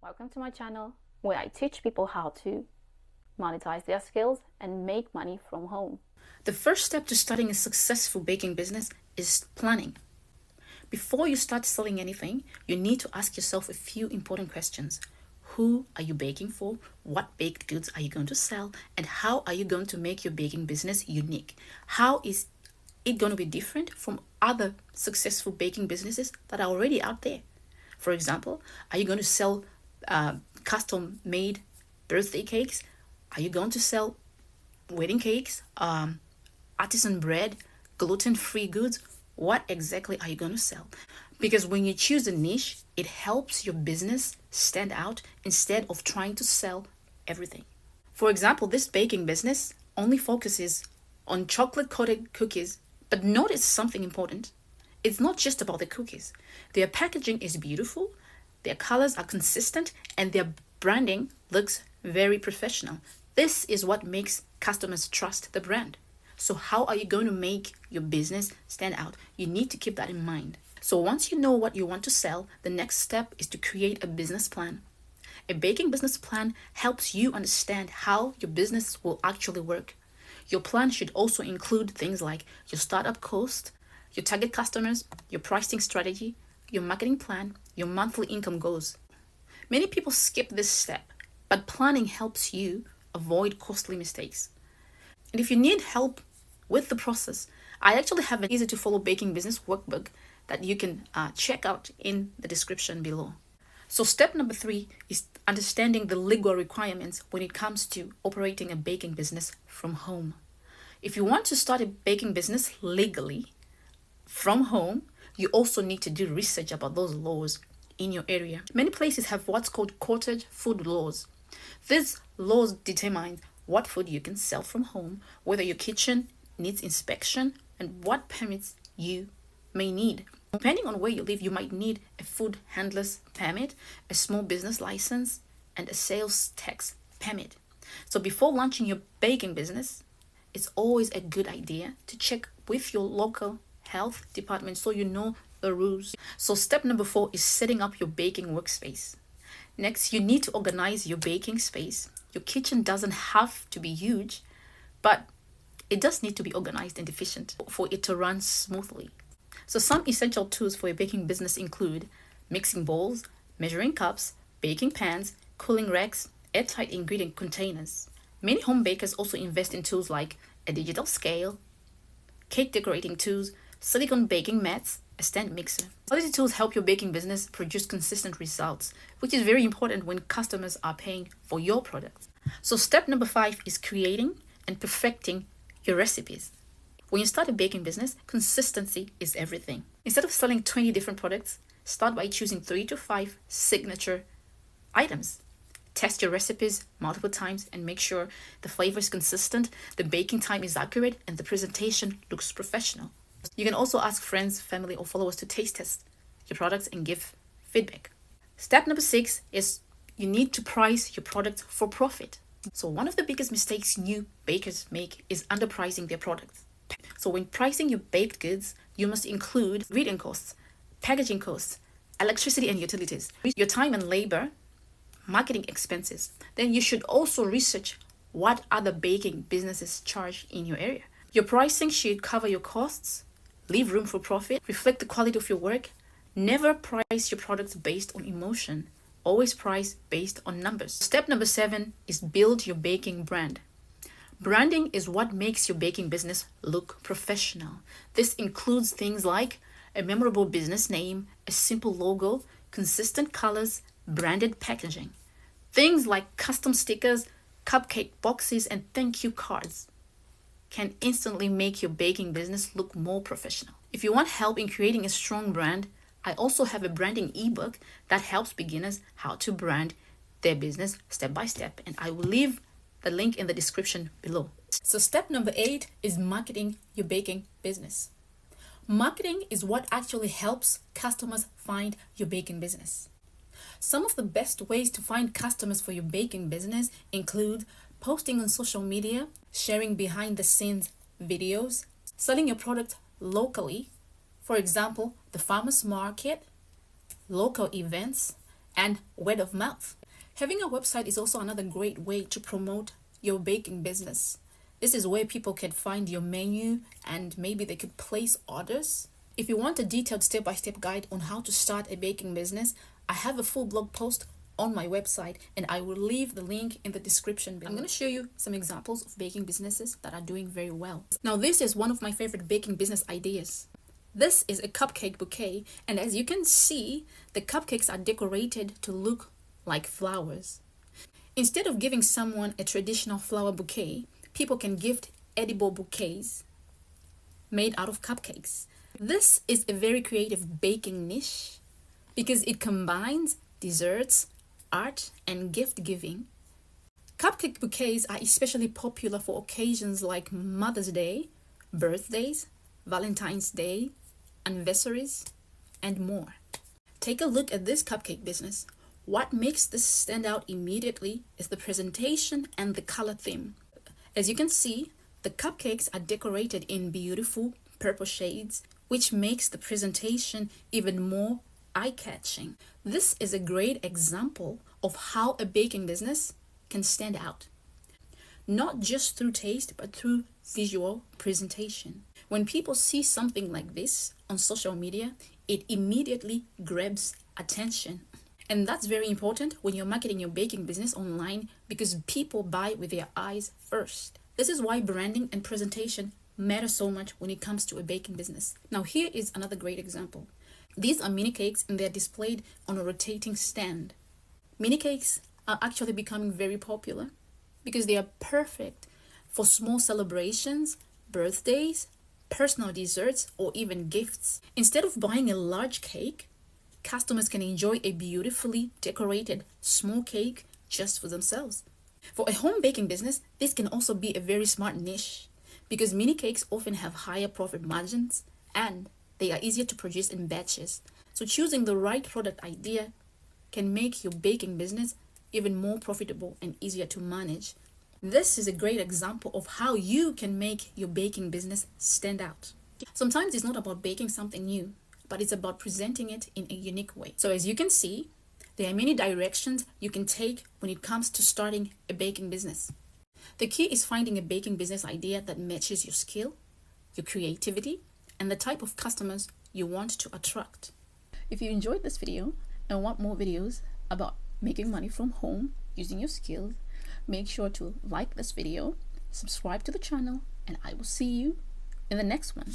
Welcome to my channel where I teach people how to monetize their skills and make money from home. The first step to starting a successful baking business is planning. Before you start selling anything, you need to ask yourself a few important questions. Who are you baking for? What baked goods are you going to sell? And how are you going to make your baking business unique? How is it going to be different from other successful baking businesses that are already out there? For example, are you going to sell custom-made birthday cakes? Are you going to sell wedding cakes, artisan bread, gluten-free goods? What exactly are you going to sell? Because when you choose a niche, it helps your business stand out instead of trying to sell everything. For example, this baking business only focuses on chocolate-coated cookies, but notice something important. It's not just about the cookies. Their packaging is beautiful, their colors are consistent, and their branding looks very professional. This is what makes customers trust the brand. So how are you going to make your business stand out? You need to keep that in mind. So once you know what you want to sell, the next step is to create a business plan. A baking business plan helps you understand how your business will actually work. Your plan should also include things like your startup cost, your target customers, your pricing strategy, your marketing plan, your monthly income goals. Many people skip this step, but planning helps you avoid costly mistakes. And if you need help with the process, I actually have an easy-to-follow baking business workbook that you can check out in the description below. So step number 3 is understanding the legal requirements when it comes to operating a baking business from home. If you want to start a baking business legally from home, you also need to do research about those laws in your area. Many places have what's called cottage food laws. These laws determine what food you can sell from home, whether your kitchen needs inspection, and what permits you may need. Depending on where you live, you might need a food handler's permit, a small business license, and a sales tax permit. So before launching your baking business, it's always a good idea to check with your local health department so you know the rules. So step number 4 is setting up your baking workspace. Next, you need to organize your baking space. Your kitchen doesn't have to be huge, but it does need to be organized and efficient for it to run smoothly. So some essential tools for a baking business include mixing bowls, measuring cups, baking pans, cooling racks, airtight ingredient containers. Many home bakers also invest in tools like a digital scale, cake decorating tools, silicone baking mats, a stand mixer. Quality tools help your baking business produce consistent results, which is very important when customers are paying for your products. So step number 5 is creating and perfecting your recipes. When you start a baking business, consistency is everything. Instead of selling 20 different products, start by choosing 3 to 5 signature items. Test your recipes multiple times and make sure the flavor is consistent, the baking time is accurate, and the presentation looks professional. You can also ask friends, family, or followers to taste test your products and give feedback. Step number 6 is you need to price your product for profit. So one of the biggest mistakes new bakers make is underpricing their products. So when pricing your baked goods, you must include ingredient costs, packaging costs, electricity and utilities, your time and labor, marketing expenses. Then you should also research what other baking businesses charge in your area. Your pricing should cover your costs, leave room for profit, reflect the quality of your work. Never price your products based on emotion. Always price based on numbers. Step number 7 is build your baking brand. Branding is what makes your baking business look professional. This includes things like a memorable business name, a simple logo, consistent colors, branded packaging. Things like custom stickers, cupcake boxes, and thank you cards can instantly make your baking business look more professional. If you want help in creating a strong brand, I also have a branding ebook that helps beginners how to brand their business step by step, and I will leave the link in the description below. So step number 8 is marketing your baking business. Marketing is what actually helps customers find your baking business. Some of the best ways to find customers for your baking business include posting on social media, sharing behind the scenes videos, selling your product locally, for example, the farmers market, local events, and word of mouth. Having a website is also another great way to promote your baking business. This is where people can find your menu and maybe they could place orders. If you want a detailed step-by-step guide on how to start a baking business, I have a full blog post on my website and I will leave the link in the description below. I'm going to show you some examples of baking businesses that are doing very well. Now, this is one of my favorite baking business ideas. This is a cupcake bouquet, and as you can see, the cupcakes are decorated to look like flowers. Instead of giving someone a traditional flower bouquet, people can gift edible bouquets made out of cupcakes. This is a very creative baking niche because it combines desserts, art, and gift giving. Cupcake bouquets are especially popular for occasions like Mother's Day, birthdays, Valentine's Day, anniversaries, and more. Take a look at this cupcake business. What makes this stand out immediately is the presentation and the color theme. As you can see, the cupcakes are decorated in beautiful purple shades, which makes the presentation even more eye-catching. This is a great example of how a baking business can stand out, not just through taste, but through visual presentation. When people see something like this on social media, it immediately grabs attention. And that's very important when you're marketing your baking business online because people buy with their eyes first. This is why branding and presentation matter so much when it comes to a baking business. Now, here is another great example. These are mini cakes and they're displayed on a rotating stand. Mini cakes are actually becoming very popular because they are perfect for small celebrations, birthdays, personal desserts, or even gifts. Instead of buying a large cake, customers can enjoy a beautifully decorated small cake just for themselves. For a home baking business, this can also be a very smart niche because mini cakes often have higher profit margins and they are easier to produce in batches. So choosing the right product idea can make your baking business even more profitable and easier to manage. This is a great example of how you can make your baking business stand out. Sometimes it's not about baking something new, but it's about presenting it in a unique way. So as you can see, there are many directions you can take when it comes to starting a baking business. The key is finding a baking business idea that matches your skill, your creativity, and the type of customers you want to attract. If you enjoyed this video and want more videos about making money from home using your skills, make sure to like this video, subscribe to the channel, and I will see you in the next one.